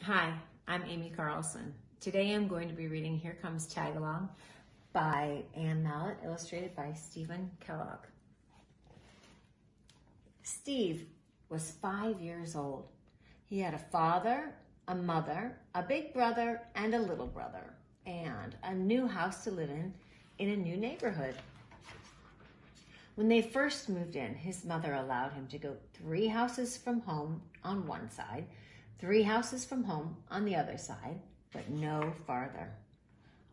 Hi, I'm Amy Carlson. Today I'm going to be reading Here Comes Tagalong by Mallett, illustrated by Steve Kellogg. Steve was 5 years old. He had a father, a mother, a big brother, and a little brother, and a new house to live in a new neighborhood. When they first moved in, his mother allowed him to go 3 houses from home on one side, 3 houses from home on the other side, but no farther.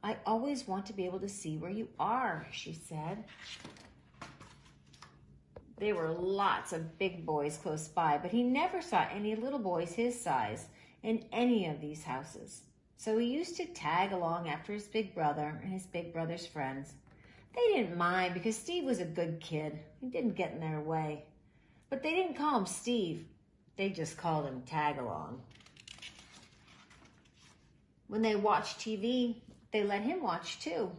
"I always want to be able to see where you are," she said. There were lots of big boys close by, but he never saw any little boys his size in any of these houses. So he used to tag along after his big brother and his big brother's friends. They didn't mind because Steve was a good kid. He didn't get in their way. But they didn't call him Steve. They just called him Tagalong. When they watched TV, they let him watch too.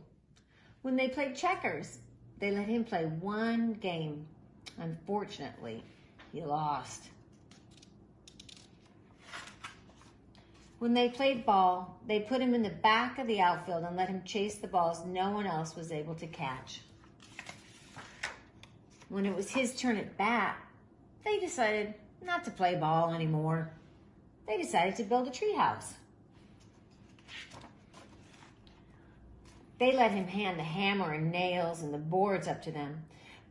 When they played checkers, they let him play one game. Unfortunately, he lost. When they played ball, they put him in the back of the outfield and let him chase the balls no one else was able to catch. When it was his turn at bat, they decided not to play ball anymore. They decided to build a treehouse. They let him hand the hammer and nails and the boards up to them,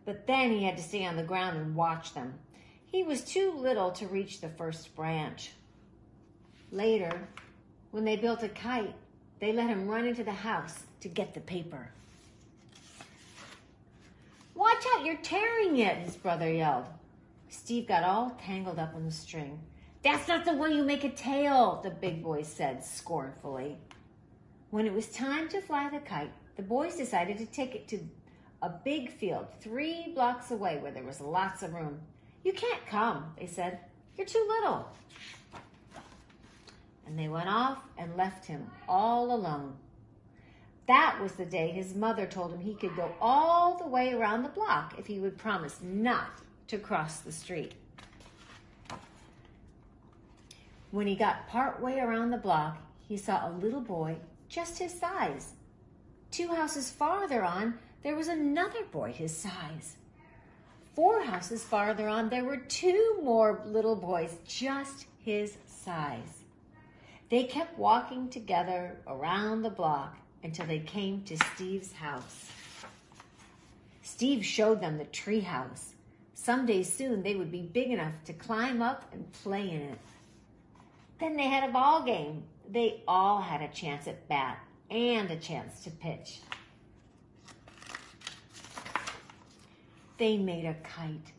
but then he had to stay on the ground and watch them. He was too little to reach the first branch. Later, when they built a kite, they let him run into the house to get the paper. "Watch out, you're tearing it," his brother yelled. Steve got all tangled up in the string. "That's not the way you make a tail," the big boy said scornfully. When it was time to fly the kite, the boys decided to take it to a big field 3 blocks away where there was lots of room. "You can't come," they said. "You're too little." And they went off and left him all alone. That was the day his mother told him he could go all the way around the block if he would promise not to cross the street. When he got part way around the block, he saw a little boy just his size. 2 houses farther on, there was another boy his size. 4 houses farther on, there were 2 more little boys just his size. They kept walking together around the block until they came to Steve's house. Steve showed them the tree house. Someday soon they would be big enough to climb up and play in it. Then they had a ball game. They all had a chance at bat and a chance to pitch. They made a kite.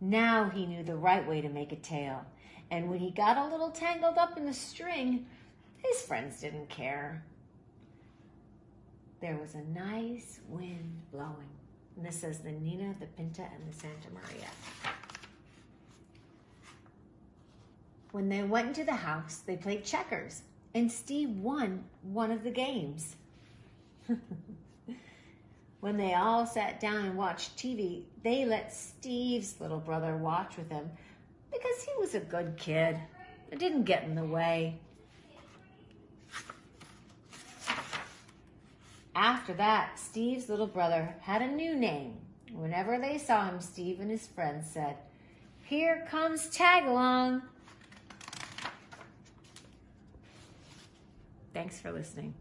Now he knew the right way to make a tail. And when he got a little tangled up in the string, his friends didn't care. There was a nice wind blowing. And this says the Nina, the Pinta, and the Santa Maria. When they went into the house, they played checkers, and Steve won one of the games. When they all sat down and watched TV, they let Steve's little brother watch with him because he was a good kid. It didn't get in the way. After that, Steve's little brother had a new name. Whenever they saw him, Steve and his friends said, "Here comes Tagalong." Thanks for listening.